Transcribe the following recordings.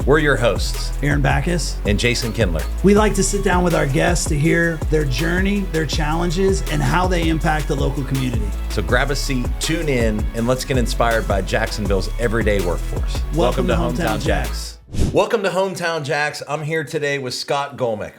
We're your hosts, Aaron Backus and Jason Kindler. We like to sit down with our guests to hear their journey, their challenges, and how they impact the local community. So grab a seat, tune in, and let's get inspired by Jacksonville's everyday workforce. Welcome to Hometown Jax. Welcome to Hometown Jax. I'm here today with Scott Golmic.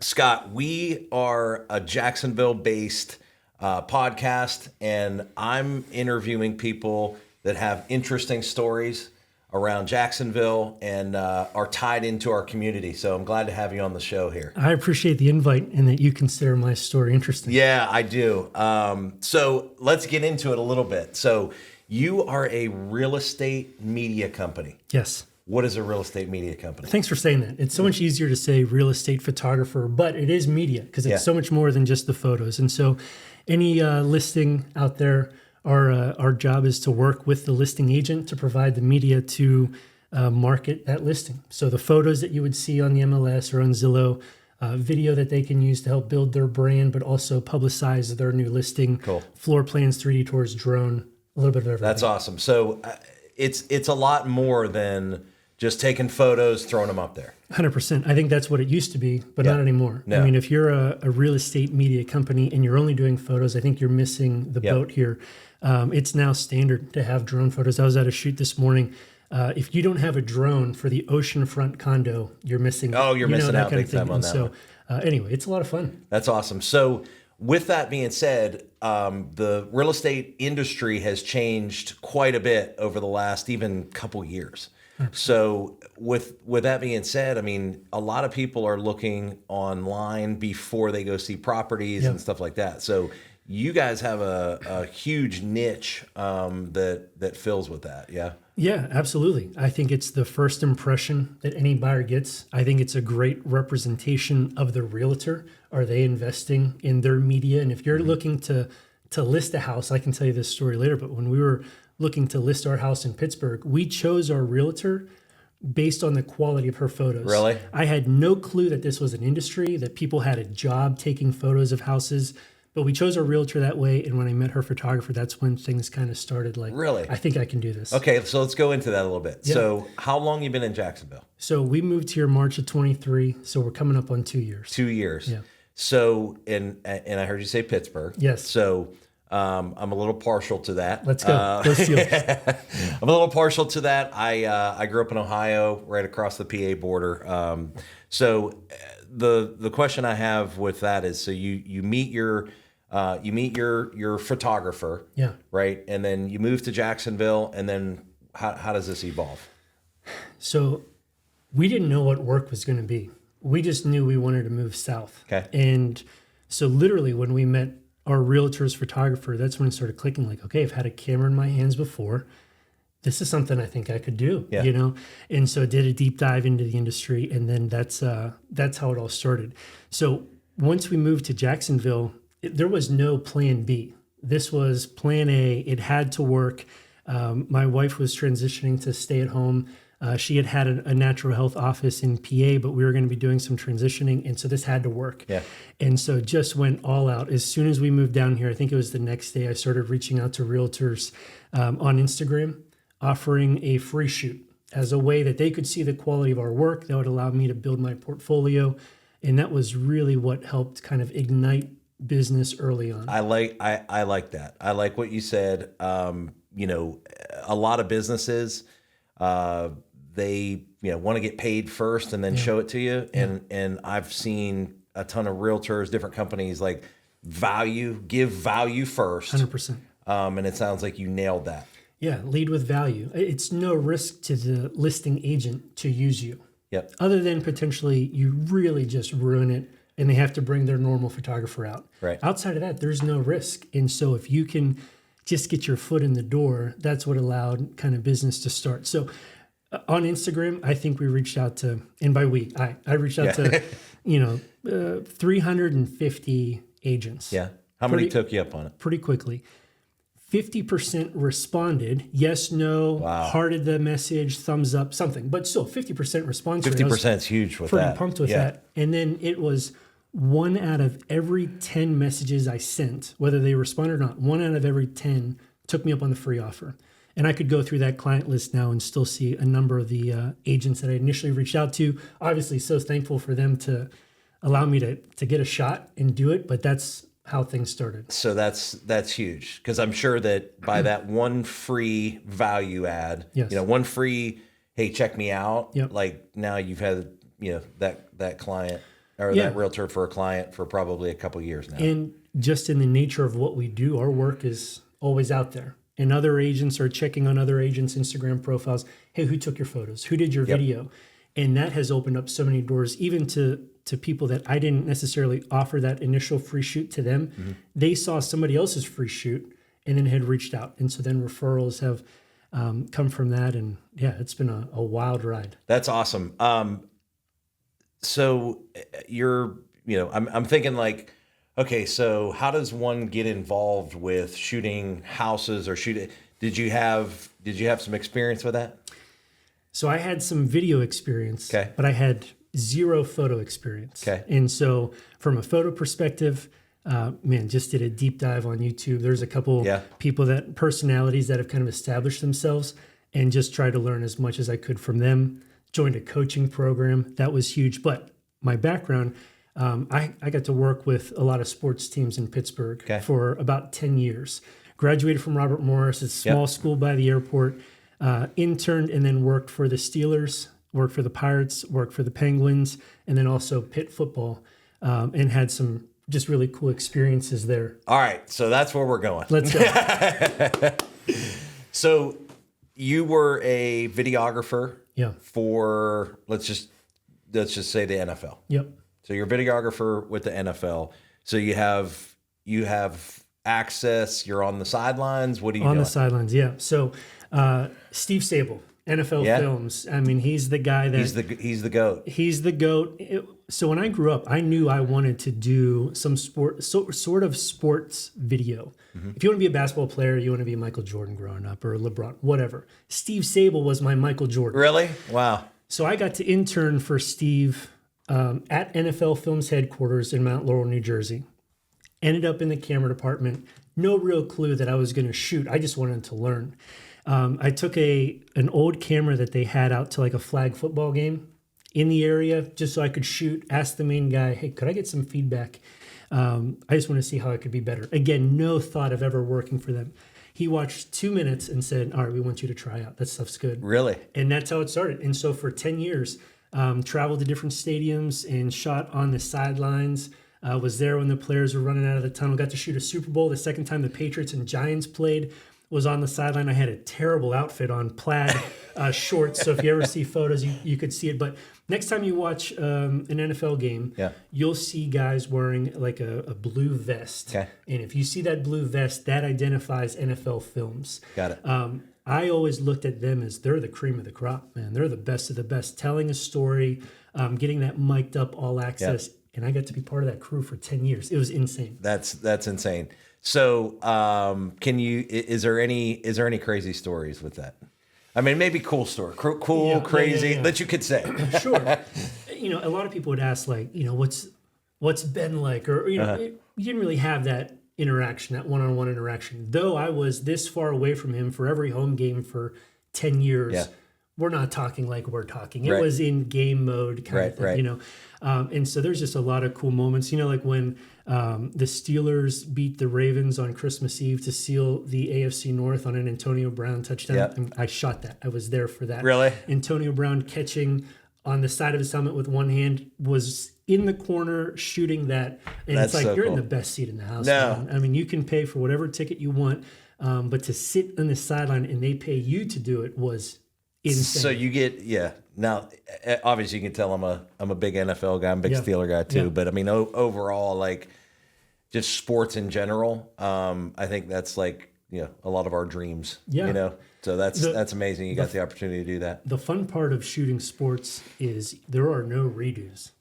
Scott, we are a Jacksonville-based podcast, and I'm interviewing people that have interesting stories around Jacksonville and are tied into our community. So I'm glad to have you on the show here. I appreciate the invite and that you consider my story interesting. Yeah, I do. So let's get into it a little bit. So you are a real estate media company. Yes. What is a real estate media company? Thanks for saying that. It's so much easier to say real estate photographer, but it is media because it's so much more than just the photos. And so any listing out there, our job is to work with the listing agent to provide the media to market that listing. So the photos that you would see on the MLS or on Zillow, video that they can use to help build their brand, but also publicize their new listing, floor plans, 3D tours, drone, a little bit of everything. That's awesome. So it's a lot more than just taking photos, throwing them up there. 100%. I think that's what it used to be, but not anymore. No. I mean, if you're a real estate media company and you're only doing photos, I think you're missing the boat here. It's now standard to have drone photos. I was at a shoot this morning. If you don't have a drone for the oceanfront condo, you're missing. Oh, you're missing out big time on that. So anyway, it's a lot of fun. That's awesome. So with that being said, the real estate industry has changed quite a bit over the last even couple years. So with that being said, I mean, a lot of people are looking online before they go see properties and stuff like that. So you guys have a huge niche that fills with that, yeah? Yeah, absolutely. I think it's the first impression that any buyer gets. I think it's a great representation of the realtor. Are they investing in their media? And if you're looking to list a house, I can tell you this story later, but when we were looking to list our house in Pittsburgh, we chose our realtor based on the quality of her photos. Really? I had no clue that this was an industry, that people had a job taking photos of houses, but we chose our realtor that way. And when I met her photographer, that's when things kind of started like, really? I think I can do this. Okay, so let's go into that a little bit. Yeah. So how long you been in Jacksonville? So we moved here March of 23, so we're coming up on 2 years. 2 years. Yeah. So, and I heard you say Pittsburgh. Yes. So I'm a little partial to that. Let's go. Go Steelers. I'm a little partial to that. I grew up in Ohio, right across the PA border. So the question I have with that is, so you meet your photographer, right, and then you move to Jacksonville, and then how does this evolve? So we didn't know what work was going to be. We just knew we wanted to move south. Okay. And so literally when we met our realtor's photographer, that's when it started clicking, like, okay, I've had a camera in my hands before. This is something I think I could do, you know? And so did a deep dive into the industry, and then that's how it all started. So once we moved to Jacksonville, there was no plan B. This was plan A. It had to work. My wife was transitioning to stay at home. She had a natural health office in PA, but we were going to be doing some transitioning. And so this had to work. Yeah. And so just went all out. As soon as we moved down here, I think it was the next day, I started reaching out to realtors on Instagram, offering a free shoot as a way that they could see the quality of our work. That would allow me to build my portfolio. And that was really what helped kind of ignite business early on. I like that. I like what you said. You know, a lot of businesses, they want to get paid first and then show it to you. And I've seen a ton of realtors, different companies, like give value first. 100%. And it sounds like you nailed that. Yeah, lead with value. It's no risk to the listing agent to use you. Yep. Other than potentially you really just ruin it and they have to bring their normal photographer out. Right. Outside of that, there's no risk. And so if you can just get your foot in the door, that's what allowed kind of business to start. So on Instagram, I think we reached out to, and by we, I reached out to, 350 agents. Yeah. How many took you up on it? Pretty quickly. 50% responded, yes, no, hearted the message, thumbs up, something. But still, 50% response rate. 50% is huge with pretty that. Pumped with that. And then it was 1 out of every 10 messages I sent, whether they responded or not, 1 out of every 10 took me up on the free offer. And I could go through that client list now and still see a number of the agents that I initially reached out to. Obviously, so thankful for them to allow me to get a shot and do it. But that's how things started. So that's huge, because I'm sure that by that one free value add, Yes. one free, hey, check me out. Yep. Like now you've had, that client or Yeah. that realtor for a client for probably a couple of years now. And just in the nature of what we do, our work is always out there. And other agents are checking on other agents' Instagram profiles. Hey, who took your photos? Who did your video? And that has opened up so many doors, even to people that I didn't necessarily offer that initial free shoot to them. Mm-hmm. They saw somebody else's free shoot and then had reached out. And so then referrals have come from that. And yeah, it's been a wild ride. That's awesome. So you're, I'm thinking like, okay, so how does one get involved with shooting houses or shooting? Did you have some experience with that? So I had some video experience, okay, but I had zero photo experience. Okay. And so from a photo perspective, just did a deep dive on YouTube. There's a couple personalities that have kind of established themselves, and just tried to learn as much as I could from them. Joined a coaching program. That was huge. But my background, I got to work with a lot of sports teams in Pittsburgh for about 10 years. Graduated from Robert Morris, a small school by the airport, interned and then worked for the Steelers, worked for the Pirates, worked for the Penguins, and then also Pitt football, and had some just really cool experiences there. All right, so that's where we're going. Let's go. So you were a videographer for, let's just say the NFL. Yep. So you're a videographer with the NFL. So you have access. You're on the sidelines. What are you doing? On the sidelines, yeah. So Steve Sable, NFL Films. I mean, he's the guy that he's the GOAT. He's the GOAT. So when I grew up, I knew I wanted to do some sort of sports video. Mm-hmm. If you want to be a basketball player, you want to be Michael Jordan growing up, or LeBron, whatever. Steve Sable was my Michael Jordan. Really? Wow. So I got to intern for Steve at NFL Films headquarters in Mount Laurel, New Jersey. Ended up in the camera department. No real clue that I was going to shoot. I just wanted to learn. I took an old camera that they had out to like a flag football game in the area, just so I could shoot. Asked the main guy, hey, could I get some feedback? I just want to see how I could be better. Again, no thought of ever working for them. He watched 2 minutes and said, all right, we want you to try out. That stuff's good. Really? And that's how it started. And so for 10 years, traveled to different stadiums and shot on the sidelines. Was there when the players were running out of the tunnel. Got to shoot a Super Bowl. The second time the Patriots and Giants played was on the sideline. I had a terrible outfit on, plaid shorts. So if you ever see photos, you could see it. But next time you watch an NFL game, you'll see guys wearing like a blue vest. Okay. And if you see that blue vest, that identifies NFL Films. Got it. I always looked at them as they're the cream of the crop, man. They're the best of the best, telling a story, getting that mic'd up all access. Yep. And I got to be part of that crew for 10 years. It was insane. That's insane. So, is there any crazy stories with that? I mean, maybe cool story, crazy that you could say. Sure. A lot of people would ask, like, what's Ben like, or you didn't really have that interaction, that one-on-one interaction. Though I was this far away from him for every home game for 10 years. Yeah. We're not talking like we're talking. It was in game mode kind of thing, and so there's just a lot of cool moments. Like when the Steelers beat the Ravens on Christmas Eve to seal the AFC North on an Antonio Brown touchdown. Yep. And I shot that. I was there for that. Really? Antonio Brown catching on the side of his helmet with one hand, was in the corner shooting that. And it's like, you're in the best seat in the house. No. Man. I mean, you can pay for whatever ticket you want, but to sit on the sideline and they pay you to do it was insane. So you get, now obviously you can tell I'm a big NFL guy, I'm a big Steeler guy too, but I mean overall, like just sports in general, I think that's like, a lot of our dreams, so that's amazing. You got the opportunity to do that. The fun part of shooting sports is there are no redos,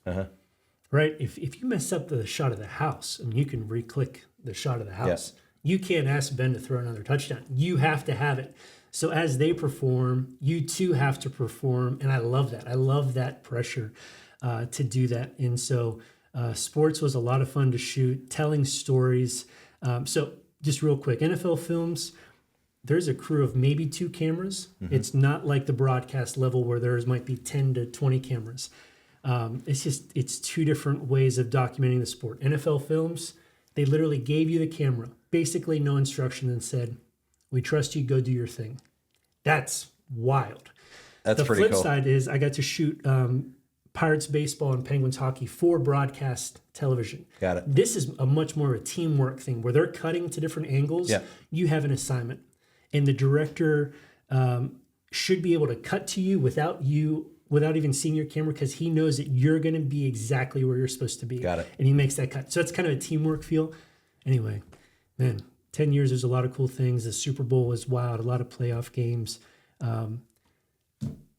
right? If you mess up the shot of the house, I mean, you can re-click the shot of the house. You can't ask Ben to throw another touchdown. You have to have it. So as they perform, you too have to perform. And I love that. I love that pressure to do that. And so sports was a lot of fun to shoot, telling stories. So just real quick, NFL Films, there's a crew of maybe 2 cameras. It's not like the broadcast level where there's might be 10 to 20 cameras. It's 2 different ways of documenting the sport. NFL Films, they literally gave you the camera, basically no instruction, and said, "We trust you, go do your thing." That's wild. That's the pretty flip cool. side is I got to shoot Pirates baseball and Penguins hockey for broadcast television. Got it. This is a much more of a teamwork thing where they're cutting to different angles. Yeah. You have an assignment, and the director should be able to cut to you without even seeing your camera, because he knows that you're going to be exactly where you're supposed to be. Got it. And he makes that cut. So it's kind of a teamwork feel. Anyway, man, 10 years, there's a lot of cool things. The Super Bowl was wild, a lot of playoff games.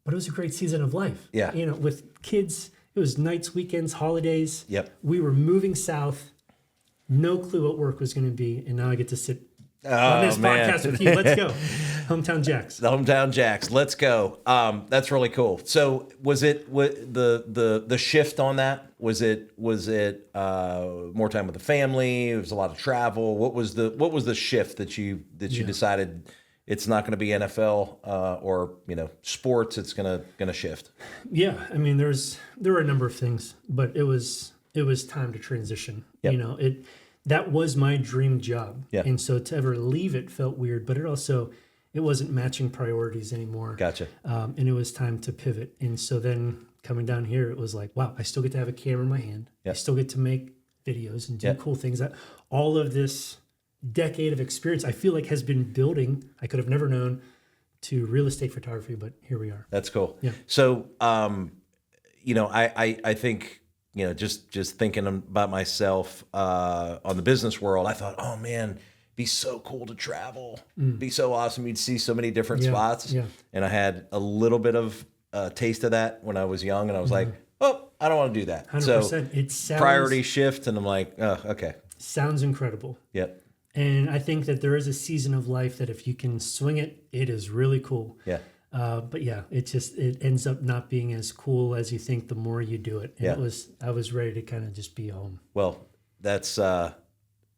But it was a great season of life. Yeah. You know, with kids, it was nights, weekends, holidays. Yep. We were moving south. No clue what work was going to be. And now I get to sit on this podcast with you. Let's go. Hometown Jax. The Hometown Jax. Let's go. That's really cool. So was it the shift on that? Was it more time with the family? It was a lot of travel. What was the shift that you decided it's not going to be NFL or sports? It's gonna shift. Yeah, I mean, there were a number of things, but it was time to transition. Yep. You know, that was my dream job, Yep. and so to ever leave it felt weird. But it wasn't matching priorities anymore. Gotcha. And it was time to pivot. And so then coming down here, it was like, wow, I still get to have a camera in my hand. Yep. I still get to make videos and do Yep. cool things. That all of this decade of experience, I feel like, has been building. I could have never known, to real estate photography, but here we are. That's cool. Yeah. So, I think, just thinking about myself on the business world, I thought, oh man, be so cool to travel. Be so awesome. You'd see so many different spots. Yeah. And I had a little bit of taste of that when I was young, and I was like, oh, I don't want to do that. 100%. So It sounds, priority shift, and I'm like, oh, okay. sounds incredible. Yep. And I think that there is a season of life that if you can swing it, it is really cool. Yeah. But yeah, it ends up not being as cool as you think the more you do it. And Yeah. I was ready to kind of just be home. Well, that's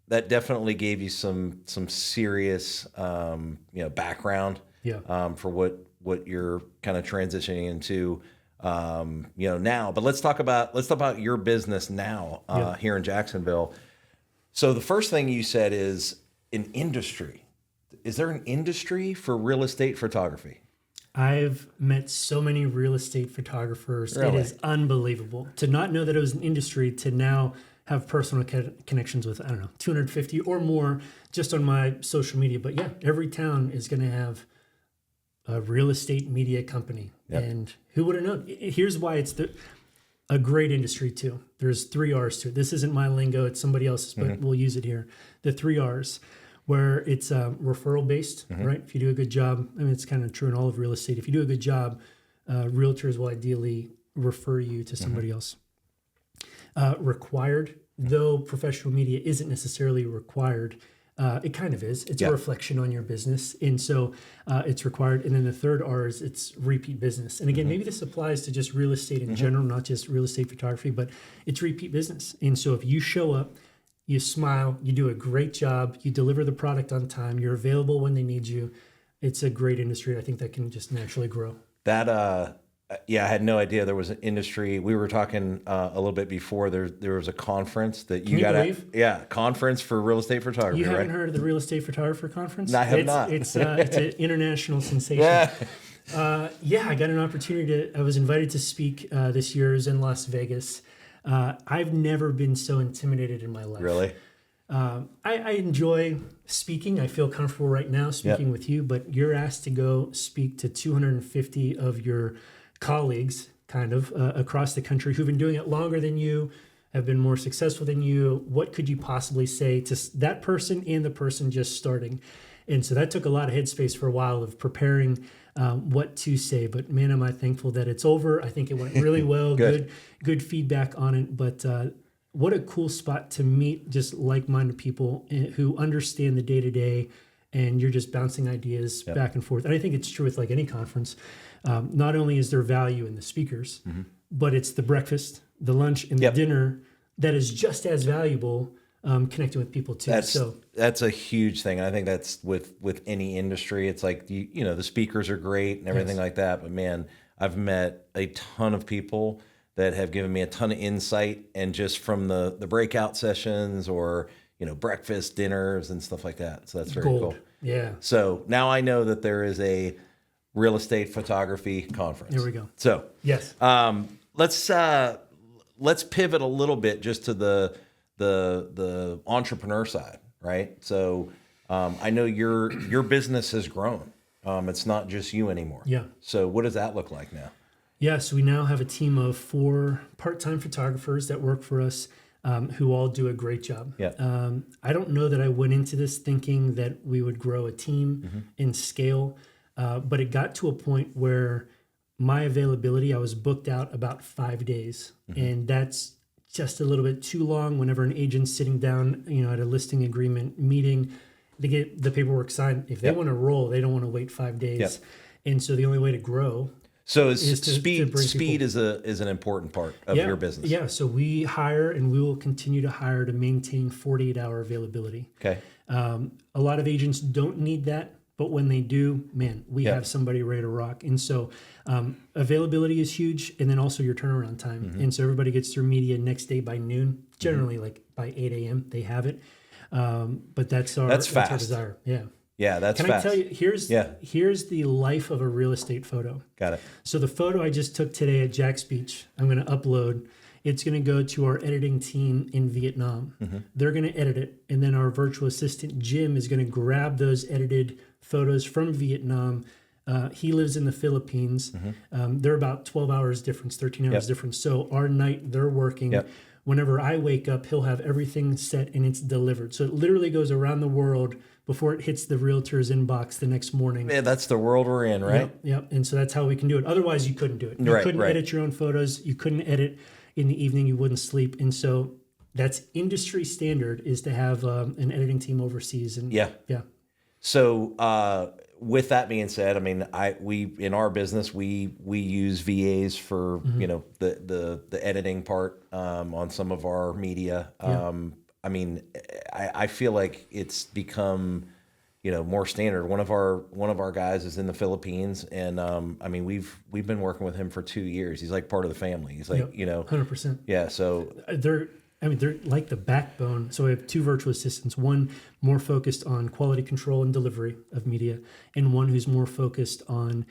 that definitely gave you some serious background Yeah. for what you're kind of transitioning into now. But let's talk about your business now here in Jacksonville. So the first thing you said is an industry. Is there an industry for real estate photography? I've met so many real estate photographers. Really? It is unbelievable to not know that it was an industry, to now have personal connections with, 250 or more just on my social media. But yeah, every town is going to have a real estate media company. Yep. And who would have known? Here's why it's a great industry too. There's 3 R's to it. This isn't my lingo, it's somebody else's, but we'll use it here. The 3 R's, where it's referral based, right? If you do a good job, I mean, it's kind of true in all of real estate. If you do a good job, realtors will ideally refer you to somebody else. Required, though professional media isn't necessarily required, it kind of is. It's a reflection on your business. And so it's required. And then the 3rd R is it's repeat business. And again, maybe this applies to just real estate in general, not just real estate photography, but it's repeat business. And so if you show up, you smile, you do a great job, you deliver the product on time, you're available when they need you, it's a great industry. I think that can just naturally grow. That I had no idea there was an industry. We were talking a little bit before. There was a conference that you got at. Conference for real estate photography. You haven't right? heard of the Real Estate Photographer Conference? I have not. It's an international sensation. I got an opportunity I was invited to speak this year. It was in Las Vegas. I've never been so intimidated in my life. Really? I enjoy speaking. I feel comfortable right now speaking with you, but you're asked to go speak to 250 of your colleagues kind of across the country who've been doing it longer than you, have been more successful than you. What could you possibly say to that person and the person just starting? And so that took a lot of headspace for a while of preparing what to say. But man, am I thankful that it's over. I think it went really well. Good feedback on it. But what a cool spot to meet just like-minded people who understand the day-to-day, and you're just bouncing ideas back and forth. And I think it's true with like any conference. Not only is there value in the speakers, but it's the breakfast, the lunch, and the dinner that is just as valuable connecting with people too. That's a huge thing. I think that's with any industry. It's like the speakers are great and everything like that. But man, I've met a ton of people that have given me a ton of insight, and just from the breakout sessions or breakfast, dinners, and stuff like that. So that's very cool. Yeah. So now I know that there is a real estate photography conference. There we go. So yes, let's pivot a little bit just to the entrepreneur side, right? So I know your business has grown. It's not just you anymore. Yeah. So what does that look like now? Yeah, so we now have a team of 4 part-time photographers that work for us, who all do a great job. Yeah. I don't know that I went into this thinking that we would grow a team in scale, but it got to a point where my availability, I was booked out about 5 days, and that's just a little bit too long. Whenever an agent's sitting down, at a listing agreement meeting, they get the paperwork signed. If they want to roll, they don't want to wait 5 days. Yep. And so the only way to grow. So speed is an important part of your business. Yeah. So we hire, and we will continue to hire to maintain 48-hour availability. Okay. A lot of agents don't need that, but when they do, man, we have somebody ready to rock. And so availability is huge, and then also your turnaround time. And so everybody gets their media next day by noon. Generally, like by 8 a.m. they have it. But that's our desire. Yeah. Yeah, that's fast. Can I tell you, here's the life of a real estate photo. Got it. So the photo I just took today at Jax Beach, I'm going to upload. It's going to go to our editing team in Vietnam. They're going to edit it. And then our virtual assistant, Jim, is going to grab those edited photos from Vietnam. He lives in the Philippines. They're about 12 hours difference, 13 hours difference. So our night, they're working. Whenever I wake up, he'll have everything set and it's delivered. So it literally goes around the world before it hits the realtor's inbox the next morning. Yeah, that's the world we're in, right? Yep. And so that's how we can do it. Otherwise, you couldn't do it. You couldn't edit your own photos. You couldn't edit in the evening. You wouldn't sleep. And so that's industry standard, is to have an editing team overseas. And yeah. So with that being said, I mean, we in our business we use VAs for the editing part on some of our media. I mean, I feel like it's become more standard. One of our guys is in the Philippines, and I mean we've been working with him for 2 years. He's like part of the family. He's like 100%. Yeah. So they're like the backbone. So we have 2 virtual assistants, one more focused on quality control and delivery of media, and one who's more focused on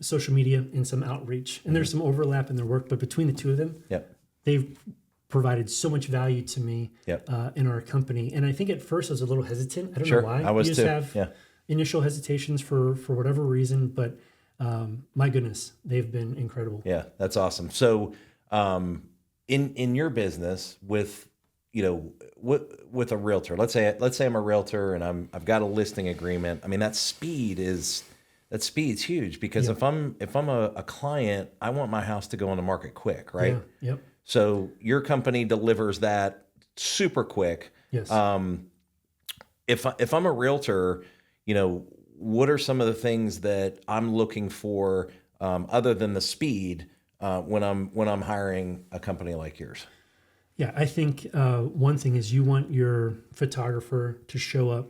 social media and some outreach. And there's some overlap in their work, but between the 2 of them, they've provided so much value to me in our company. And I think at first I was a little hesitant. I don't know why. I was you just have initial hesitations for whatever reason, but my goodness, they've been incredible. Yeah, that's awesome. So in your business with a realtor, let's say I'm a realtor and I've got a listing agreement. I mean, that speed's huge, because if I'm a client, I want my house to go on the market quick, right? Yep. So your company delivers that super quick. Yes. If I'm a realtor, what are some of the things that I'm looking for other than the speed when I'm hiring a company like yours? Yeah, I think one thing is you want your photographer to show up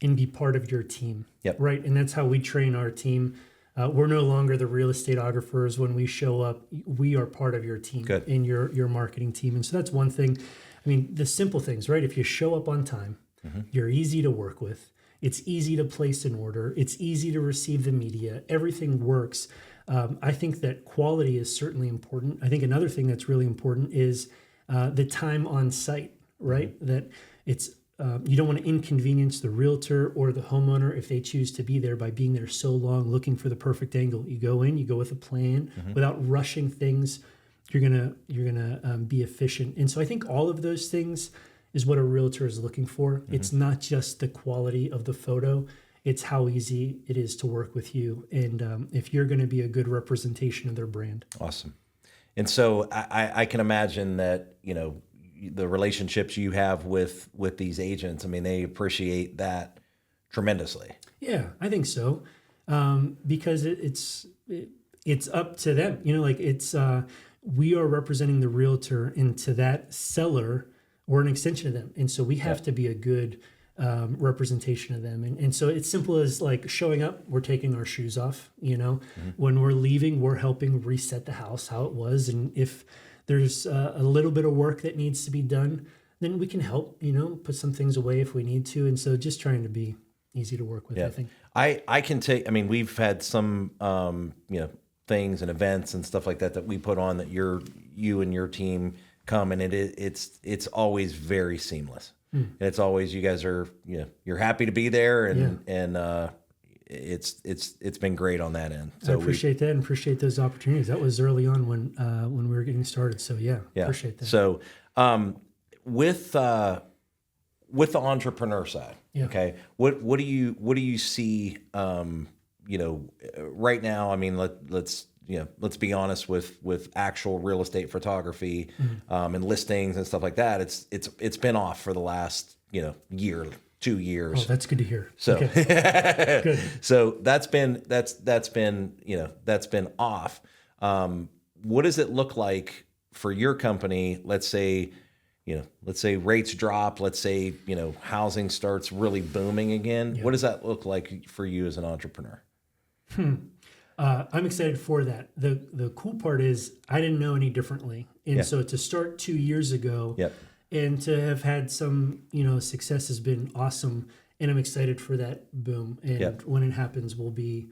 and be part of your team. Right. And that's how we train our team. We're no longer the real estateographers. When we show up, we are part of your team in your marketing team. And so that's one thing. I mean, the simple things, right? If you show up on time, you're easy to work with. It's easy to place an order. It's easy to receive the media. Everything works. I think that quality is certainly important. I think another thing that's really important is the time on site, right? That it's you don't want to inconvenience the realtor or the homeowner if they choose to be there by being there so long looking for the perfect angle. You go in, you go with a plan without rushing things. You're gonna be efficient. And so I think all of those things is what a realtor is looking for. It's not just the quality of the photo. It's how easy it is to work with you, and if you're going to be a good representation of their brand. Awesome. And so I can imagine that the relationships you have with these agents, I mean, they appreciate that tremendously. Yeah, I think so, because it's up to them. It's we are representing the realtor, and to that seller, we're an extension of them. And so we have to be a good representation of them. And so it's simple as like showing up, we're taking our shoes off, when we're leaving, we're helping reset the house how it was. And if there's a little bit of work that needs to be done, then we can help, put some things away if we need to. And so just trying to be easy to work with, I think. I can take, we've had some, things and events and stuff like that we put on that you and your team come, and it's always very seamless. And it's always, you guys are, you're happy to be there, and it's been great on that end. So I appreciate that and appreciate those opportunities. That was early on when we were getting started. So appreciate that. So with the entrepreneur side, okay, what do you see? Right now, let's be honest with actual real estate photography, and listings and stuff like that. It's been off for the last, year, 2 years. Oh, that's good to hear. So, okay. Good. So that's been off. What does it look like for your company? Let's say rates drop. Let's say, housing starts really booming again. What does that look like for you as an entrepreneur? I'm excited for that. The cool part is I didn't know any differently. And so to start 2 years ago and to have had some, success has been awesome. And I'm excited for that boom. And when it happens, we'll be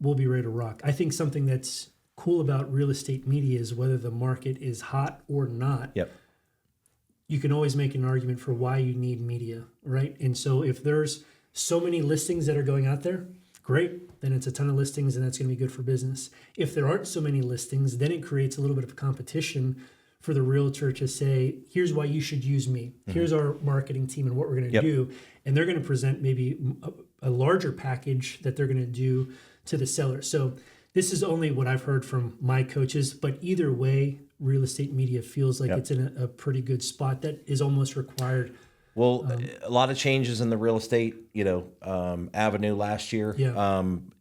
ready to rock. I think something that's cool about real estate media is whether the market is hot or not. You can always make an argument for why you need media, right? And so if there's so many listings that are going out there, great, then it's a ton of listings and that's going to be good for business. If there aren't so many listings, then it creates a little bit of competition for the realtor to say, here's why you should use me. Here's our marketing team and what we're going to do. And they're going to present maybe a larger package that they're going to do to the seller. So this is only what I've heard from my coaches, but either way, real estate media feels like it's in a pretty good spot that is almost required. Well, a lot of changes in the real estate, avenue last year.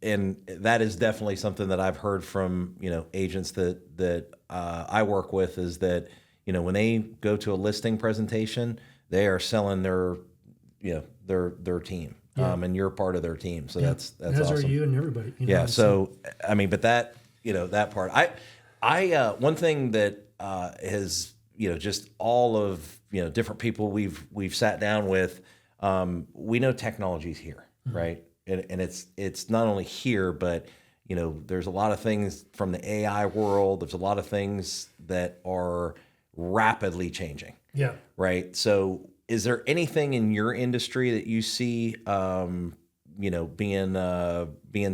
And that is definitely something that I've heard from, agents that I work with, is that, when they go to a listing presentation, they are selling their team. And you're part of their team. So that's as awesome. As are you and everybody. So, but that, that part, I one thing that has, just all of, different people we've sat down with, we know technology's here, right? And it's not only here, but, there's a lot of things from the AI world. There's a lot of things that are rapidly changing. Right. So is there anything in your industry that you see, being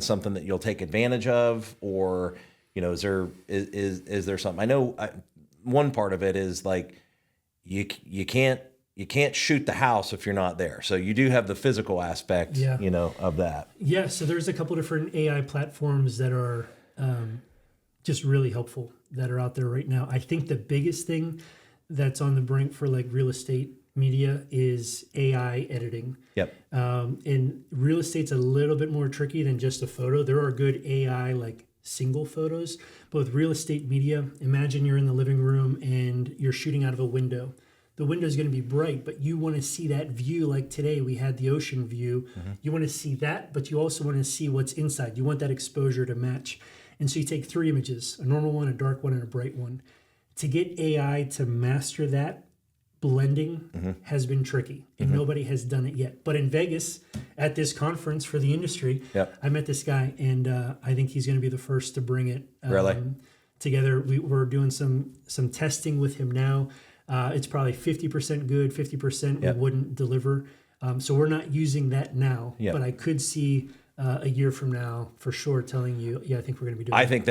something that you'll take advantage of, or, is there something? I know one part of it is like, you can't shoot the house if you're not there. So you do have the physical aspect, of that. Yeah. So there's a couple different AI platforms that are just really helpful that are out there right now. I think the biggest thing that's on the brink for like real estate media is AI editing. And real estate's a little bit more tricky than just a photo. There are good AI like single photos, but with real estate media, imagine you're in the living room and you're shooting out of a window. The window is going to be bright, but you want to see that view. Like today, we had the ocean view. You want to see that, but you also want to see what's inside. You want that exposure to match. And so you take 3 images, a normal one, a dark one, and a bright one. To get AI to master that, blending has been tricky, and nobody has done it yet. But in Vegas, at this conference for the industry, I met this guy, and I think he's going to be the first to bring it together. We're doing some testing with him now. It's probably 50% good, 50% we wouldn't deliver. So we're not using that now, but I could see a year from now for sure telling you, I think we're going to be doing I think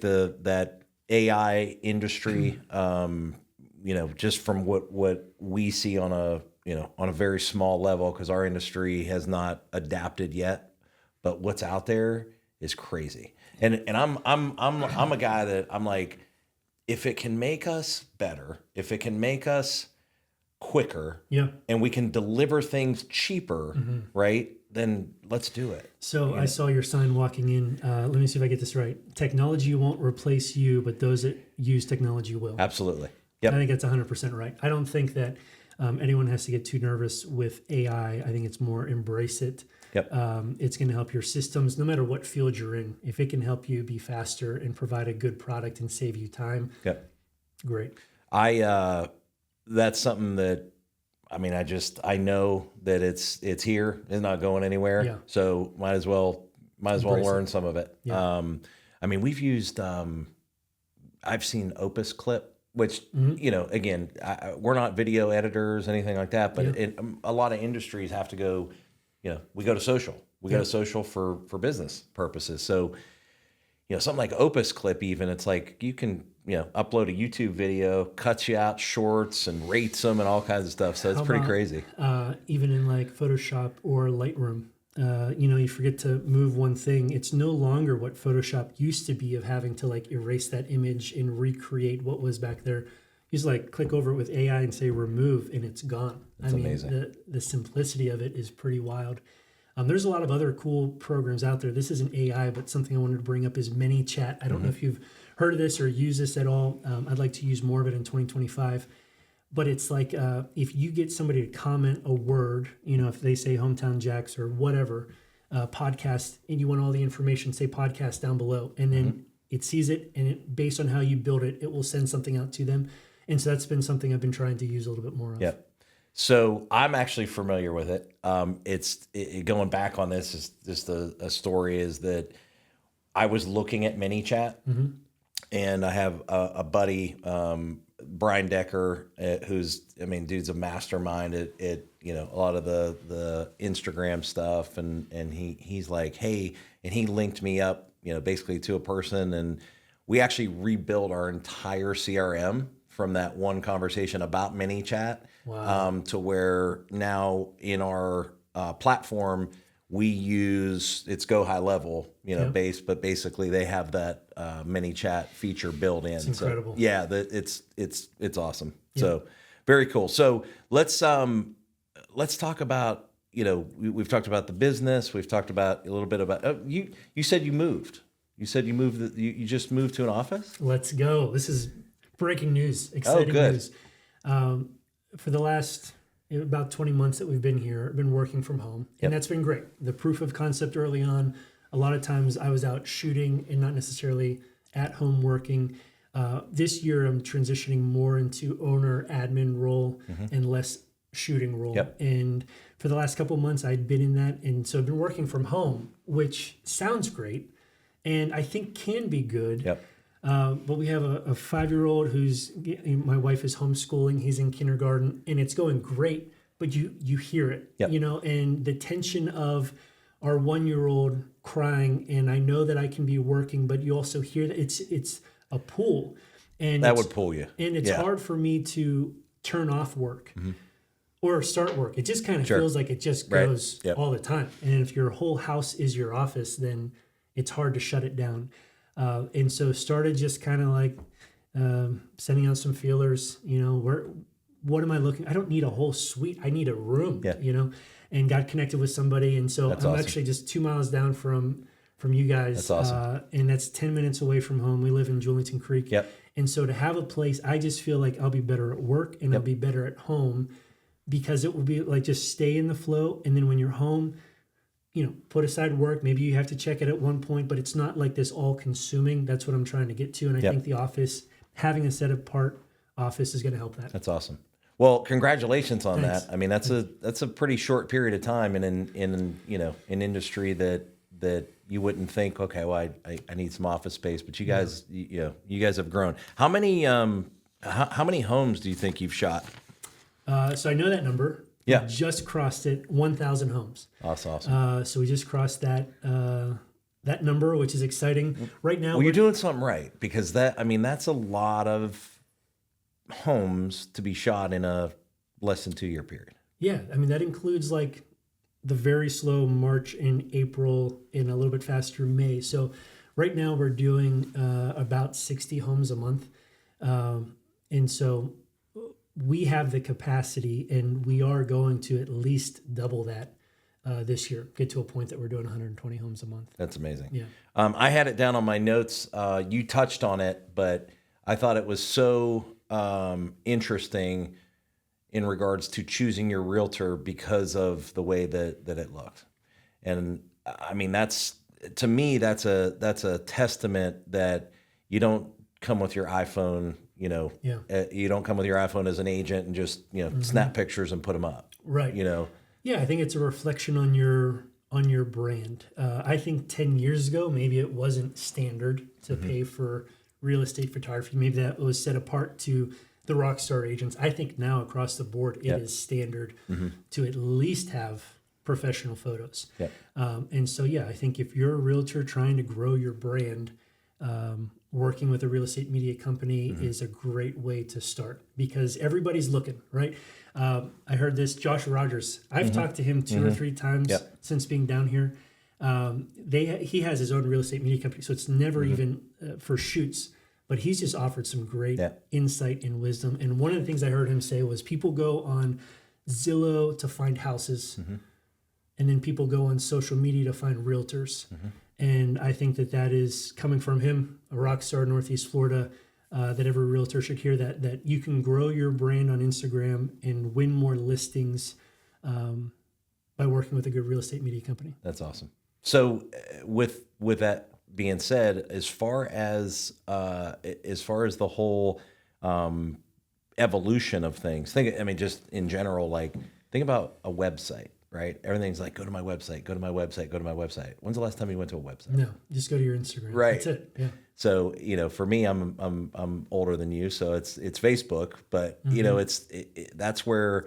that AI industry, just from what we see on a very small level, because our industry has not adapted yet, but what's out there is crazy. And I'm a guy that I'm like, if it can make us better, if it can make us quicker, and we can deliver things cheaper, right? Then let's do it. So I saw your sign walking in. Let me see if I get this right. Technology won't replace you, but those that use technology will. Absolutely. Yep. I think that's 100% right. I don't think that anyone has to get too nervous with AI. I think it's more embrace it. Yep. It's going to help your systems, no matter what field you're in. If it can help you be faster and provide a good product and save you time, Yep. great. That's something that, I know that it's here. It's not going anywhere. Yeah. So might as well learn some of it. Yeah. We've used, I've seen Opus Clip, which, again, we're not video editors, anything like that, but a lot of industries have to go, we go to social. We go to social for business purposes. So, something like Opus Clip, even, it's like you can, upload a YouTube video, cuts you out shorts and rates them and all kinds of stuff. So it's pretty crazy. Even in like Photoshop or Lightroom, you forget to move one thing. It's no longer what Photoshop used to be of having to like erase that image and recreate what was back there. You just like click over it with AI and say remove and it's gone. That's amazing. The simplicity of it is pretty wild. There's a lot of other cool programs out there. This isn't AI, but something I wanted to bring up is ManyChat. I don't know if you've heard of this or used this at all. I'd like to use more of it in 2025. But it's like if you get somebody to comment a word, if they say Hometown Jax or whatever, podcast, and you want all the information, say podcast down below. And then it sees it, and based on how you build it, it will send something out to them. And so that's been something I've been trying to use a little bit more of. Yep. So I'm actually familiar with it. Going back on this is just a story is that I was looking at ManyChat, and I have a buddy, Brian Decker, who's, dude's a mastermind at a lot of the Instagram stuff. And he's like, hey, and he linked me up, basically to a person. And we actually rebuilt our entire CRM from that one conversation about ManyChat. Wow. To where now in our platform, we use, it's Go High Level, base, but basically they have that ManyChat feature built in. It's incredible. So, yeah, it's awesome. Yeah. So very cool. So let's talk about, we've talked about the business. We've talked about a little bit about, you said you moved. You said you just moved to an office? Let's go. This is breaking news, exciting news. For the last about 20 months that we've been here, I've been working from home, and that's been great. The proof of concept early on, a lot of times I was out shooting and not necessarily at home working. This year I'm transitioning more into owner admin role and less shooting role. Yep. And for the last couple of months I'd been in that. And so I've been working from home, which sounds great and I think can be good. Yep. But we have a 5-year-old who's, my wife is homeschooling. He's in kindergarten and it's going great, but you hear it, and the tension of our 1-year-old crying. And I know that I can be working, but you also hear that it's a pull, and that would pull you. And it's hard for me to turn off work or start work. It just kind of feels like it just goes all the time. And if your whole house is your office, then it's hard to shut it down. And so started just kind of like sending out some feelers, what am I looking? I don't need a whole suite. I need a room, and got connected with somebody. And so I'm actually just 2 miles down from you guys. That's awesome. And that's 10 minutes away from home. We live in Julington Creek. Yep. And so to have a place, I just feel like I'll be better at work and I'll be better at home because it will be like just stay in the flow. And then when you're home, put aside work. Maybe you have to check it at one point, but it's not like this all consuming. That's what I'm trying to get to. And I think the office, having a set apart office is going to help that. That's awesome. Well, congratulations on Thanks. that. I mean, that's a pretty short period of time in an industry that you wouldn't think, okay, well, I need some office space, but you guys, you guys have grown. How many homes do you think you've shot? So I know that number. Yeah. We just crossed it, 1,000 homes. That's awesome. So we just crossed that number, which is exciting. Right now, well, you're doing something right because that's a lot of homes to be shot in a less than 2 year period. Yeah, that includes like the very slow March and April and a little bit faster May. So right now we're doing about 60 homes a month, and so we have the capacity, and we are going to at least double that this year. Get to a point that we're doing 120 homes a month. That's amazing. Yeah. I had it down on my notes. You touched on it, but I thought it was so interesting in regards to choosing your realtor because of the way that it looked. And I mean, to me, that's a testament that you don't come with your iPhone, you don't come with your iPhone as an agent and just, snap pictures and put them up. Right. Yeah, I think it's a reflection on your brand. I think 10 years ago, maybe it wasn't standard to pay for real estate photography. Maybe that was set apart to the rock star agents. I think now across the board, it is standard to at least have professional photos. Yep. And so, I think if you're a realtor trying to grow your brand, working with a real estate media company is a great way to start because everybody's looking, right? I heard this, Josh Rogers. I've talked to him 2 or 3 times since being down here. He has his own real estate media company, so it's never even for shoots, but he's just offered some great insight and wisdom. And one of the things I heard him say was people go on Zillow to find houses, and then people go on social media to find realtors. And I think that is coming from him, a rock star in Northeast Florida, that every realtor should hear that you can grow your brand on Instagram and win more listings by working with a good real estate media company. That's awesome. So with that being said, as far as the whole evolution of things, just in general, think about a website. Right? Everything's like, go to my website, go to my website, go to my website. When's the last time you went to a website? No, just go to your Instagram. Right. That's it. Yeah. So, for me, I'm older than you, so it's Facebook, but that's where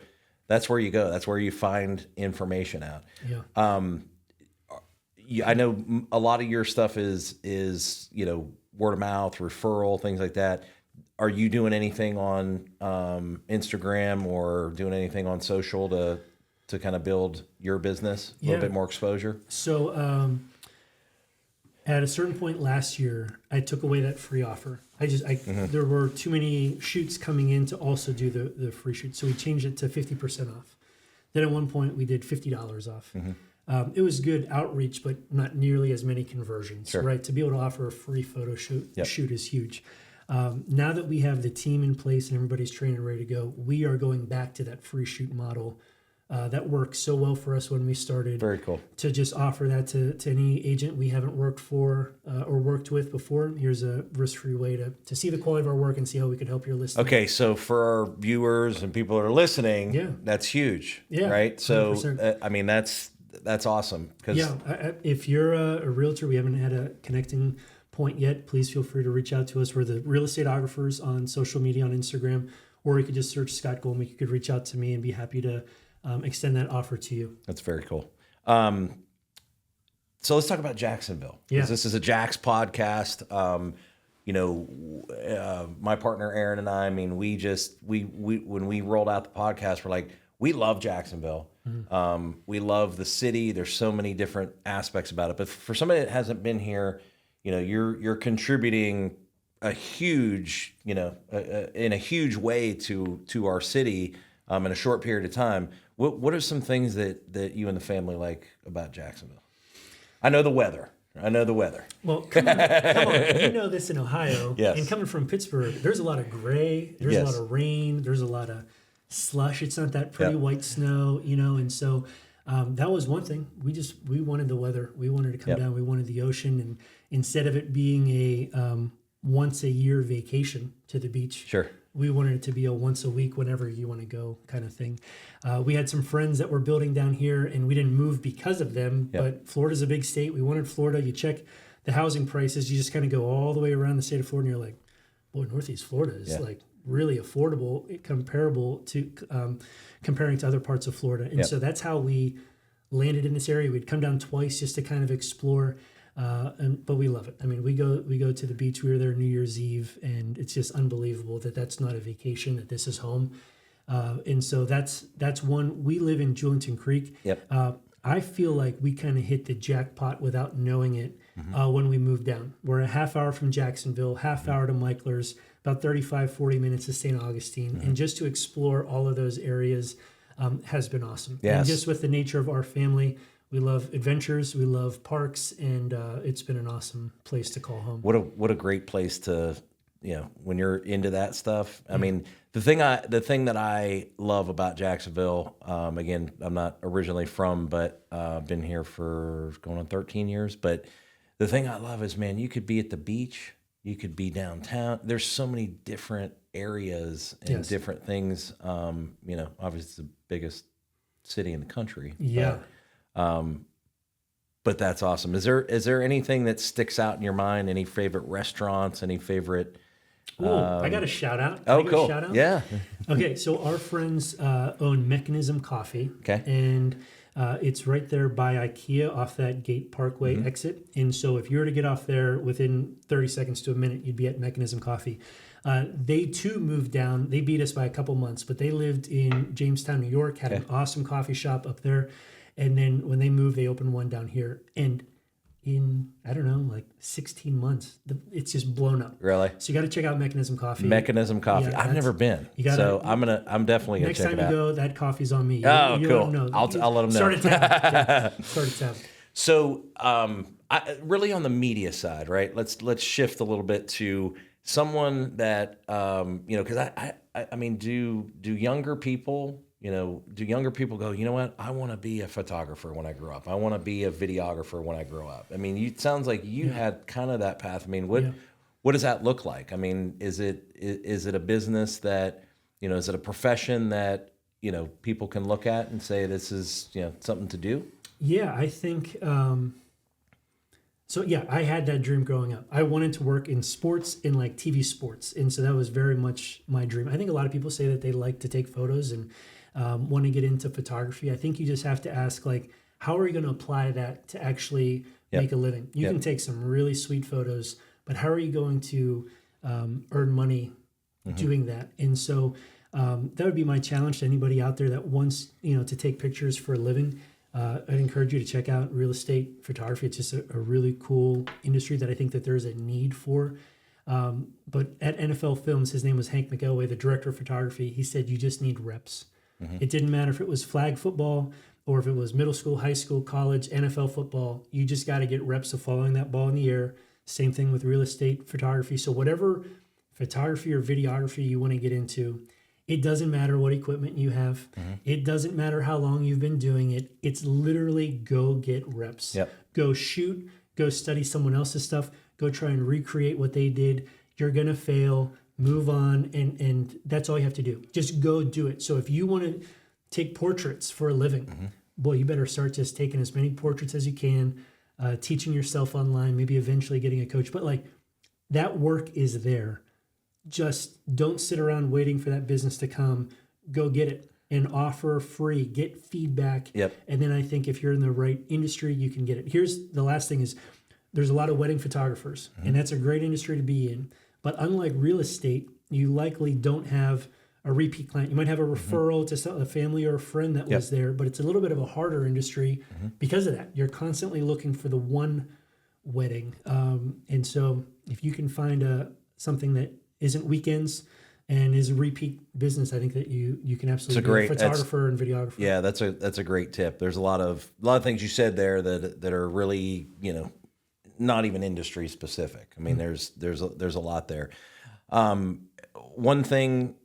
you go. That's where you find information out. Yeah. I know a lot of your stuff is word of mouth, referral, things like that. Are you doing anything on Instagram or doing anything on social to kind of build your business, a little bit more exposure? So at a certain point last year, I took away that free offer. There were too many shoots coming in to also do the free shoot. So we changed it to 50% off. Then at one point we did $50 off. It was good outreach, but not nearly as many conversions, right? To be able to offer a free photo shoot is huge. Now that we have the team in place and everybody's trained and ready to go, we are going back to that free shoot model. That worked so well for us when we started. Very cool. To just offer that to any agent we haven't worked for or worked with before. Here's a risk-free way to see the quality of our work and see how we can help your listing. Okay, so for our viewers and people that are listening, that's huge, right? So, 100%. That's awesome. If you're a realtor, we haven't had a connecting point yet, please feel free to reach out to us. We're the real estateographers on social media, on Instagram, or you could just search Scott Golmic. You could reach out to me and be happy to extend that offer to you. That's very cool. So let's talk about Jacksonville. Yeah. This is a Jax podcast. My partner Aaron and I mean, we when we rolled out the podcast, we're like, we love Jacksonville. Mm-hmm. We love the city. There's so many different aspects about it. But for somebody that hasn't been here, you're contributing a huge, in a huge way to our city in a short period of time. What are some things that you and the family like about Jacksonville? I know the weather. Well, come on. You know this in Ohio. Yes. And coming from Pittsburgh, there's a lot of gray. There's a lot of rain. There's a lot of slush. It's not that pretty white snow, and so that was one thing. We wanted the weather. We wanted to come down. We wanted the ocean. And instead of it being a once a year vacation to the beach, sure, we wanted it to be a once a week, whenever you want to go kind of thing. We had some friends that were building down here, and we didn't move because of them. But Florida's a big state. We wanted Florida. You check the housing prices. You just kind of go all the way around the state of Florida, and you're like, boy, Northeast Florida is like really affordable, comparable to comparing to other parts of Florida. And so that's how we landed in this area. We'd come down twice just to kind of explore. But we love it. I mean, we go to the beach. We were there New Year's Eve, and it's just unbelievable that that's not a vacation, that this is home. And so that's one. We live in Julington Creek. Yep. I feel like we kind of hit the jackpot without knowing it when we moved down. We're a half hour from Jacksonville, half hour to Michler's, about 35, 40 minutes to St. Augustine. And just to explore all of those areas has been awesome. Yes. And just with the nature of our family, we love adventures, we love parks, and it's been an awesome place to call home. What a great place to when you're into that stuff. I mean, the thing that I love about Jacksonville, again, I'm not originally from, but been here for going on 13 years. But the thing I love is, man, you could be at the beach, you could be downtown. There's so many different areas and different things. Obviously it's the biggest city in the country. Yeah. But that's awesome. Is there anything that sticks out in your mind? Any favorite restaurants? Any favorite? I got a shout out. Oh, cool. Yeah. Okay, so our friends own Mechanism Coffee. Okay. And it's right there by IKEA off that Gate Parkway exit. And so if you were to get off there within 30 seconds to a minute, you'd be at Mechanism Coffee. They too moved down. They beat us by a couple months, but they lived in Jamestown, New York, had an awesome coffee shop up there. And then when they moved, they opened one down here. And in, I don't know, like 16 months, it's just blown up. Really? So you got to check out Mechanism Coffee. Mechanism Coffee. Yeah, I've never been. I'm definitely going to check it out. Next time you go, that coffee's on me. You cool. I'll let them know. Start a tab. Start a tab. So really on the media side, right? Let's shift a little bit to someone that, because I mean, do younger people... do younger people go, you know what? I want to be a photographer when I grow up. I want to be a videographer when I grow up. I mean, it sounds like you had kind of that path. I mean, what does that look like? I mean, is it a business that, is it a profession that, people can look at and say, this is, something to do? Yeah, I think, I had that dream growing up. I wanted to work in sports, in like TV sports. And so that was very much my dream. I think a lot of people say that they like to take photos and want to get into photography. I think you just have to ask, like, how are you going to apply that to actually make a living? You can take some really sweet photos, but how are you going to earn money doing that? And so that would be my challenge to anybody out there that wants, to take pictures for a living. I'd encourage you to check out real estate photography. It's just a really cool industry that I think that there's a need for. But at NFL Films, his name was Hank McElway, the director of photography. He said, you just need reps. It didn't matter if it was flag football or if it was middle school, high school, college, NFL football. You just got to get reps of following that ball in the air. Same thing with real estate photography. So whatever photography or videography you want to get into, it doesn't matter what equipment you have. It doesn't matter how long you've been doing it. It's literally go get reps. Go shoot, go study someone else's stuff, go try and recreate what they did. You're going to fail. Move on, and that's all you have to do. Just go do it. So if you want to take portraits for a living, boy, you better start just taking as many portraits as you can, teaching yourself online, maybe eventually getting a coach. But like that work is there. Just don't sit around waiting for that business to come. Go get it and offer free, get feedback. And then I think if you're in the right industry, you can get it. Here's the last thing is there's a lot of wedding photographers, and that's a great industry to be in. But unlike real estate, you likely don't have a repeat client. You might have a referral to a family or a friend that was there, but it's a little bit of a harder industry because of that. You're constantly looking for the one wedding. And so if you can find something that isn't weekends and is a repeat business, I think that you can absolutely be a photographer and videographer. Yeah, that's a great tip. There's a lot of things you said there that are really, not even industry specific. I mean, there's a lot there. One thing,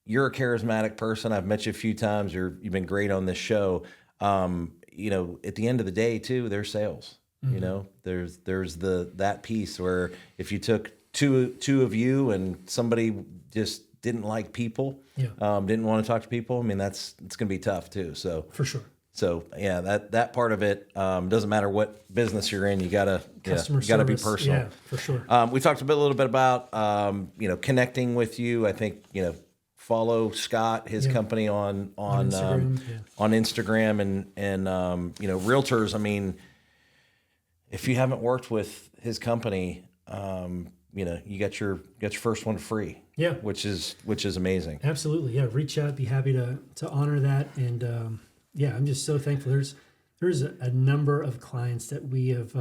you're a charismatic person. I've met you a few times. You've been great on this show. At the end of the day too, there's sales. There's that piece where if you took two of you and somebody just didn't like people, didn't want to talk to people. I mean, it's going to be tough too. So for sure. So yeah, that part of it doesn't matter what business you're in. You gotta be personal. Yeah, for sure. We talked a little bit about connecting with you. I think follow Scott, his company on Instagram and realtors. I mean, if you haven't worked with his company, you got your first one free. Yeah, which is amazing. Absolutely. Yeah, reach out. Be happy to honor that and. Yeah, I'm just so thankful. There's a number of clients that we have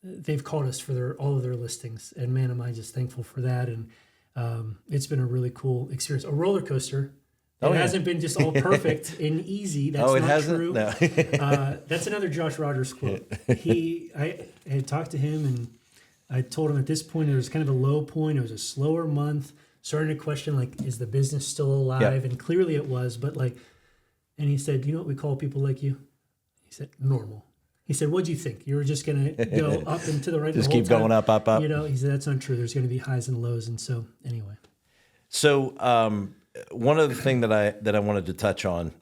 they've called us for all of their listings, and man, am I just thankful for that. And it's been a really cool experience, a roller coaster. It hasn't been just all perfect and easy. That's not true. No. That's another Josh Rogers quote. I had talked to him, and I told him at this point, there was kind of a low point. It was a slower month, starting to question, like, is the business still alive? Yep. And clearly it was, but like, and he said, you know what we call people like you? He said, normal. He said, what'd you think? You were just going to go up and to the right Just the whole keep time? going up, up, up. You know, he said, that's not true. There's going to be highs and lows. And so anyway. So one other thing that I wanted to touch on,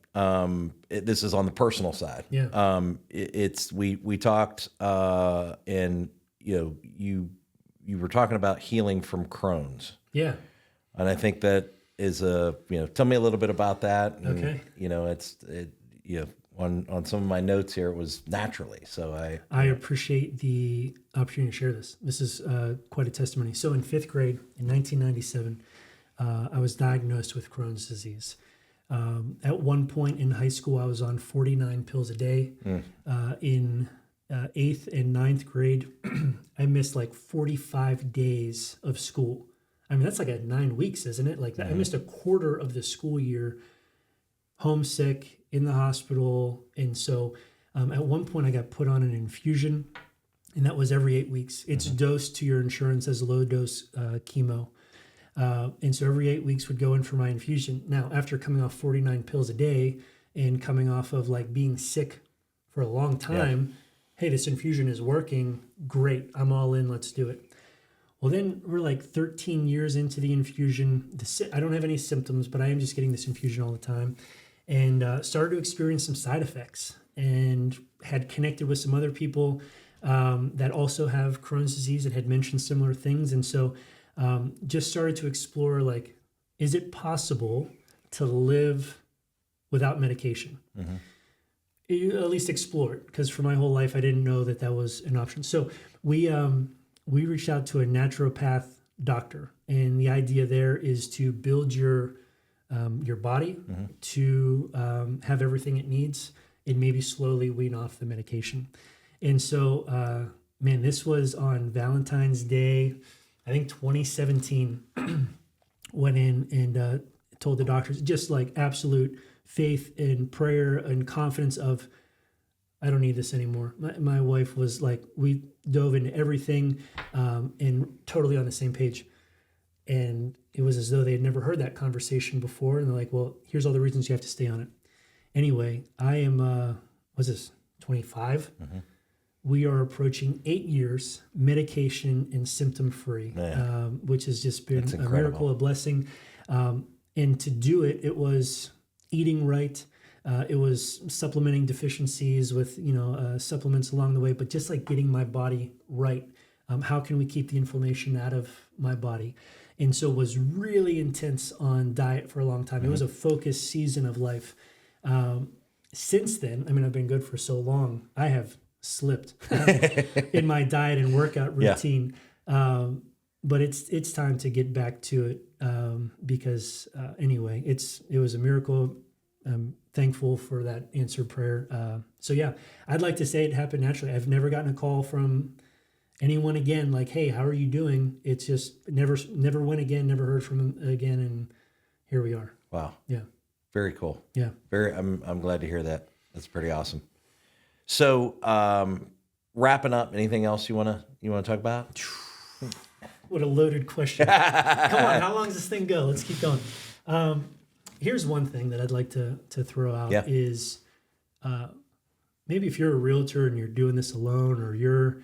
this is on the personal side. Yeah. We talked, and you were talking about healing from Crohn's. Yeah. And I think that is tell me a little bit about that. And, Okay. On some of my notes here, it was naturally. So I appreciate the opportunity to share this. This is quite a testimony. So in 5th grade in 1997, I was diagnosed with Crohn's disease. At one point in high school, I was on 49 pills a day. In 8th and 9th grade, I missed like 45 days of school. I mean, that's like 9 weeks, isn't it? Like that. I missed a quarter of the school year, homesick, in the hospital. And so at one point I got put on an infusion, and that was every 8 weeks. It's dosed to your insurance as low dose chemo. And so every 8 weeks would go in for my infusion. Now, after coming off 49 pills a day and coming off of like being sick for a long time, hey, this infusion is working. Great. I'm all in. Let's do it. Well, then we're like 13 years into the infusion. I don't have any symptoms, but I am just getting this infusion all the time. And started to experience some side effects, and had connected with some other people that also have Crohn's disease that had mentioned similar things. And so just started to explore, like, is it possible to live without medication? At least explore it, because for my whole life I didn't know that was an option. So we reached out to a naturopath doctor, and the idea there is to build your body to have everything it needs, and maybe slowly wean off the medication. And so, this was on Valentine's Day, I think 2017. Went in and told the doctors, just like absolute faith and prayer and confidence of, I don't need this anymore. My wife was like, we dove into everything and totally on the same page. And it was as though they had never heard that conversation before. And they're like, well, here's all the reasons you have to stay on it. Anyway, I am, 25? We are approaching 8 years, medication and symptom-free, which has just been a miracle, a blessing. And to do it, it was eating right. It was supplementing deficiencies with, supplements along the way, but just like getting my body right. How can we keep the inflammation out of my body? And so was really intense on diet for a long time. It was a focused season of life. Since then, I've been good for so long, I have slipped in my diet and workout routine. But it's time to get back to it because anyway, it was a miracle. I'm thankful for that answered prayer. I'd like to say it happened naturally. I've never gotten a call from anyone again, like, hey, how are you doing? It's just never went again, never heard from him again, and here we are. Wow. Yeah. Very cool. Yeah. I'm glad to hear that. That's pretty awesome. So, wrapping up, anything else you wanna talk about? What a loaded question. Come on, how long does this thing go? Let's keep going. Here's one thing that I'd like to throw out is maybe if you're a realtor and you're doing this alone, or you're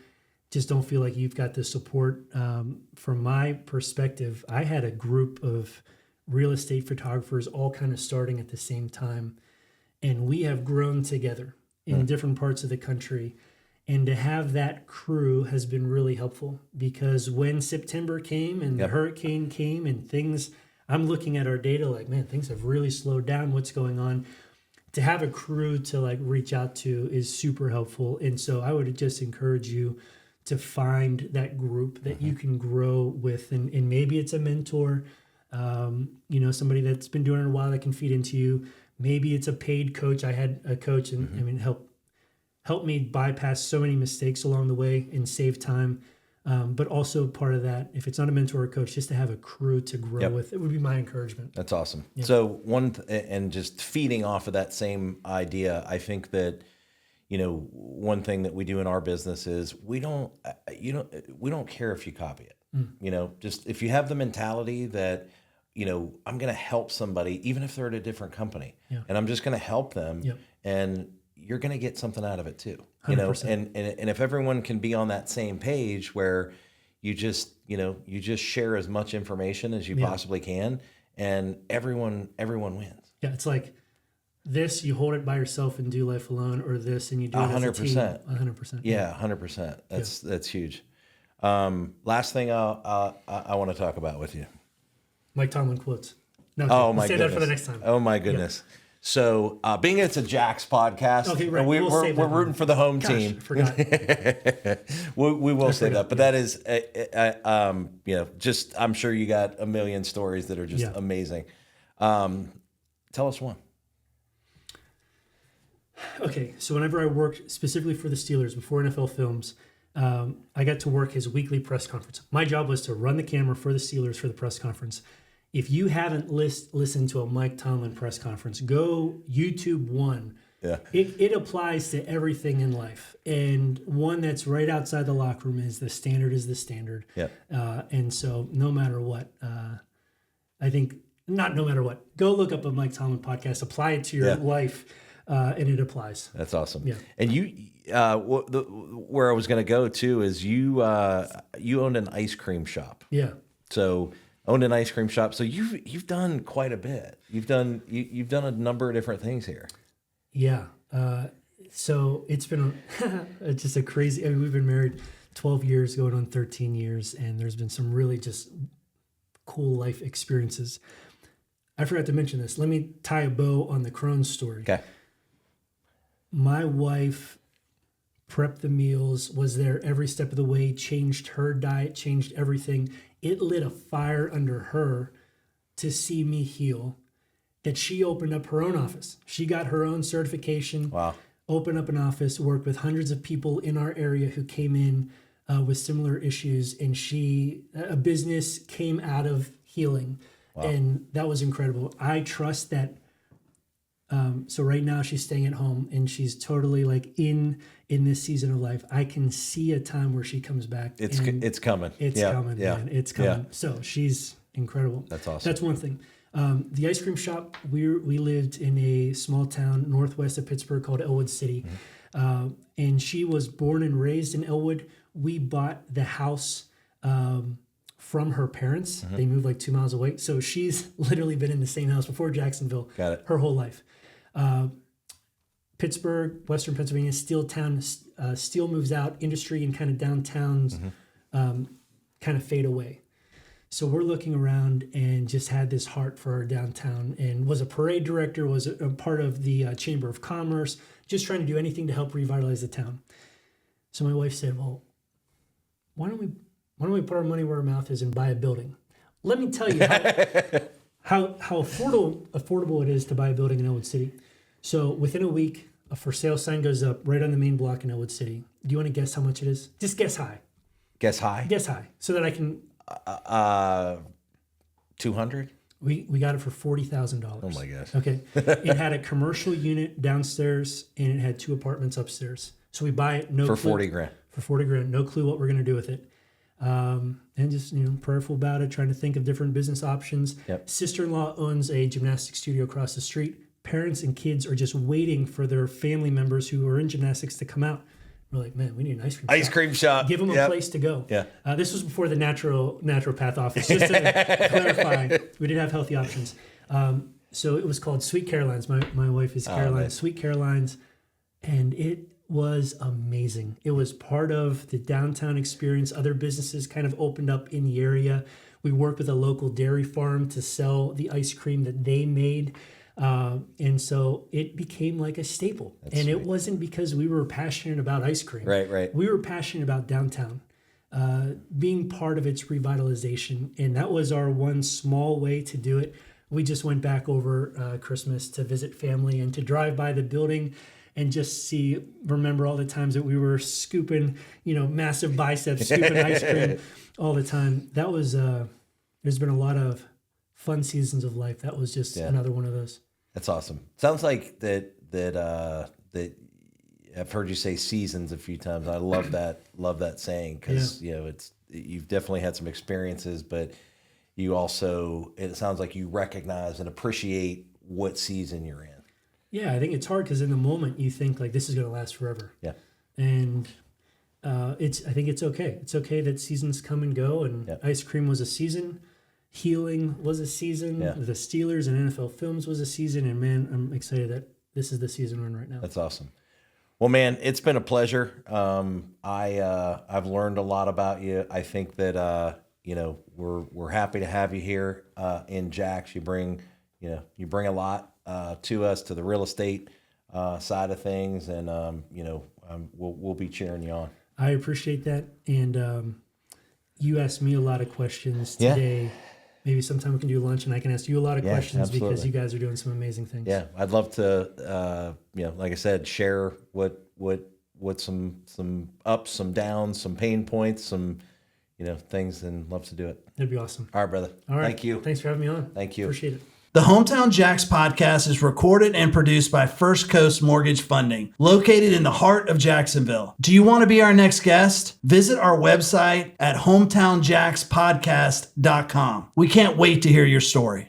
just don't feel like you've got the support. From my perspective, I had a group of real estate photographers all kind of starting at the same time, and we have grown together in different parts of the country. And to have that crew has been really helpful, because when September came and the hurricane came and things, I'm looking at our data like, man, things have really slowed down. What's going on? To have a crew to like reach out to is super helpful. And so I would just encourage you to find that group that you can grow with. And maybe it's a mentor, somebody that's been doing it a while that can feed into you. Maybe it's a paid coach. I had a coach and helped me bypass so many mistakes along the way and save time. But also part of that, if it's not a mentor or coach, just to have a crew to grow with, it would be my encouragement. That's awesome. Yeah. So and just feeding off of that same idea, I think that, one thing that we do in our business is we don't care if you copy it. Just if you have the mentality that, I'm going to help somebody, even if they're at a different company, and I'm just going to help them, and you're going to get something out of it too. 100%. And if everyone can be on that same page where you just share as much information as you possibly can, and everyone wins. Yeah, it's like this, you hold it by yourself and do life alone, or this and you do it as a team. 100%. Yeah, 100%. That's huge. Last thing I want to talk about with you. Mike Tomlin quotes. No, oh my goodness. Save that for the next time. Oh my goodness. Yeah. So, being it's a Jax podcast, okay, right. we're rooting for the home team. I forgot. we will say that, but that is, just I'm sure you got a million stories that are just amazing. Tell us one. Okay, so whenever I worked specifically for the Steelers before NFL Films, I got to work his weekly press conference. My job was to run the camera for the Steelers for the press conference. If you haven't listened to a Mike Tomlin press conference, go YouTube one. Yeah. It applies to everything in life. And one that's right outside the locker room is the standard is the standard. Yeah. And so no matter what, I think, not no matter what, go look up a Mike Tomlin podcast, apply it to your life, and it applies. That's awesome. Yeah. And you, where I was going to go too is you owned an ice cream shop. Yeah. So owned an ice cream shop. So you've done quite a bit. You've done a number of different things here. Yeah. So it's been just a crazy, we've been married 12 years, going on 13 years, and there's been some really just cool life experiences. I forgot to mention this. Let me tie a bow on the Crohn's story. Okay. My wife prepped the meals, was there every step of the way, changed her diet, changed everything. It lit a fire under her to see me heal, that she opened up her own office. She got her own certification, Wow. opened up an office, worked with hundreds of people in our area who came in with similar issues, and a business came out of healing. Wow. And that was incredible. I trust that. So right now she's staying at home and she's totally like in this season of life. I can see a time where she comes back. It's coming. It's coming, man. It's coming. Yeah. So she's incredible. That's awesome. That's one thing. The ice cream shop, we lived in a small town northwest of Pittsburgh called Elwood City. Mm-hmm. And she was born and raised in Elwood. We bought the house from her parents. Mm-hmm. They moved like 2 miles away. So she's literally been in the same house before Jacksonville. Got it. Her whole life. Pittsburgh, Western Pennsylvania, steel town, steel moves out, industry and kind of downtowns kind of fade away. So we're looking around and just had this heart for our downtown, and was a parade director, was a part of the Chamber of Commerce, just trying to do anything to help revitalize the town. So my wife said, well, why don't we put our money where our mouth is and buy a building? Let me tell you how affordable it is to buy a building in Elwood City. So within a week, a for sale sign goes up right on the main block in Elwood City. Do you want to guess how much it is? Just guess high. Guess high? Guess high. So that I can... 200? We got it for $40,000. Oh my gosh. Okay. It had a commercial unit downstairs and it had 2 apartments upstairs. So we buy it for 40 grand. For 40 grand. No clue what we're going to do with it. And just, prayerful about it, trying to think of different business options. Yep. Sister-in-law owns a gymnastics studio across the street. Parents and kids are just waiting for their family members who are in gymnastics to come out. We're like, man, we need an ice cream shop. Give them a place to go. Yeah. This was before the naturopath office. Just to clarify, we did have healthy options. So it was called Sweet Caroline's. My wife is Caroline. Nice. Sweet Caroline's. And it was amazing. It was part of the downtown experience. Other businesses kind of opened up in the area. We worked with a local dairy farm to sell the ice cream that they made. And so it became like a staple. That's sweet. It wasn't because we were passionate about ice cream. Right. We were passionate about downtown, being part of its revitalization. And that was our one small way to do it. We just went back over Christmas to visit family and to drive by the building and just remember all the times that we were scooping, massive biceps, scooping ice cream all the time. That was, there's been a lot of fun seasons of life. That was just another one of those. That's awesome. Sounds like that I've heard you say seasons a few times. I love that saying because you've definitely had some experiences, but you also, it sounds like you recognize and appreciate what season you're in. Yeah, I think it's hard because in the moment you think like this is going to last forever. Yeah, and I think it's okay. It's okay that seasons come and go, and ice cream was a season. Healing was a season. Yeah. The Steelers and NFL Films was a season. And man, I'm excited that this is the season we're in right now. That's awesome. Well, man, it's been a pleasure. I've learned a lot about you. I think that we're happy to have you here in Jax. You bring a lot to us, to the real estate side of things, and we'll be cheering you on. I appreciate that, and you asked me a lot of questions today. Yeah. Maybe sometime we can do lunch and I can ask you a lot of questions absolutely. Because you guys are doing some amazing things. Yeah, I'd love to, like I said, share what some ups, some downs, some pain points, some, things, and love to do it. That'd be awesome. All right, brother. All right. Thank you. Thanks for having me on. Thank you. Appreciate it. The Hometown Jax podcast is recorded and produced by First Coast Mortgage Funding, located in the heart of Jacksonville. Do you want to be our next guest? Visit our website at hometownjaxpodcast.com. We can't wait to hear your story.